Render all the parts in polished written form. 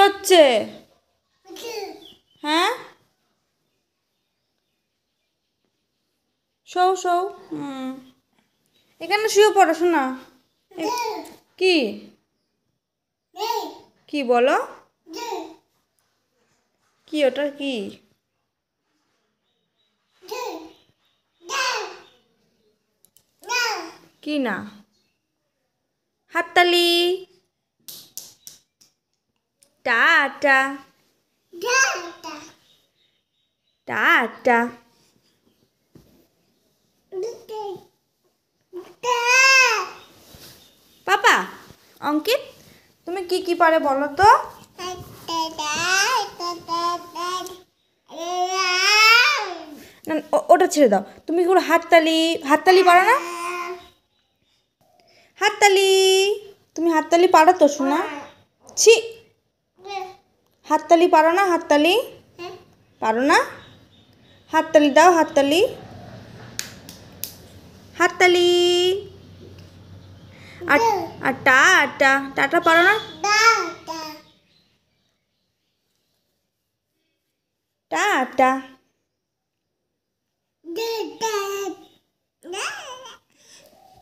হচ্ছে? হ্যাঁ, শোও শোও। এখানে শুয়ে পড়াশোনা। কি কি বলো? কি ওটা কি? কি না? হাততালি। Tata tata. পাপা, অঙ্কিত তুমি কি কি পারে বলো তো? না, ওটা ছেড়ে দাও। তুমি কি হাততালি? হাততালি পারো না? হাততালি, তুমি হাততালি পারো তো শোনা? ছি, হাততালি পারো না? হাততালি পারো না? হাততালি দাও, হাততালি। হাততালি। আর আর টাটা, টাটা পারো না? টাটা।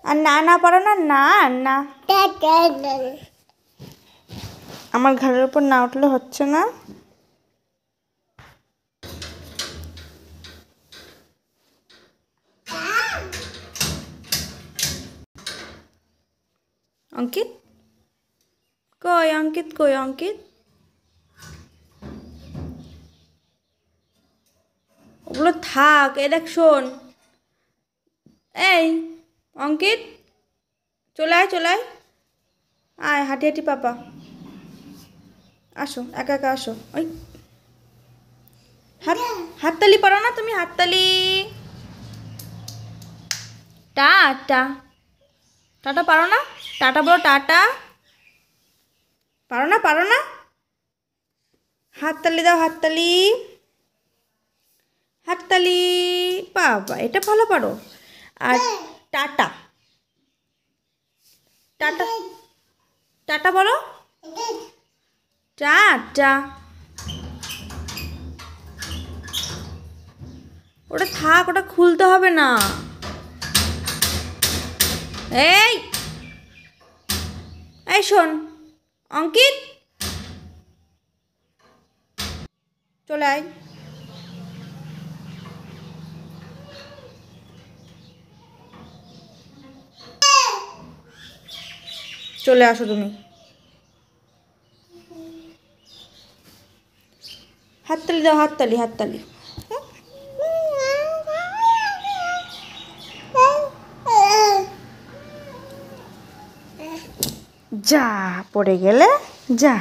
আর না না পারো না? না না। আমার ঘরের উপর না উঠলে হচ্ছে না। অঙ্কিত কই? অঙ্কিত কই? অঙ্কিত ওগুলো থাক। এ দেখ শোন, এই অঙ্কিত চলে আয়, চলে আয়। আয় হাঁটি হাঁটি পাপা, আসো একা একা আসো। ওই হাততালি পারো না তুমি? হাততালি। টাটা, টাটা পারো না? টাটা বলো, টাটা। পারো না? পারো না? হাততালি দাও, হাততালি। হাততালি। বাবা, এটা ভালো পারো। আর টাটা, টাটা, টাটা বলো। টাটা। ওটা থাক, ওটা খুলতে হবে না। এই এই শোন অঙ্কিত, চলে আয়। চলে আসো তুমি। হাততালি দাও, হাততালি, হাততালি। যা পড়ে গেলে, যা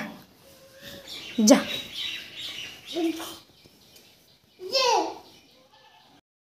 যা।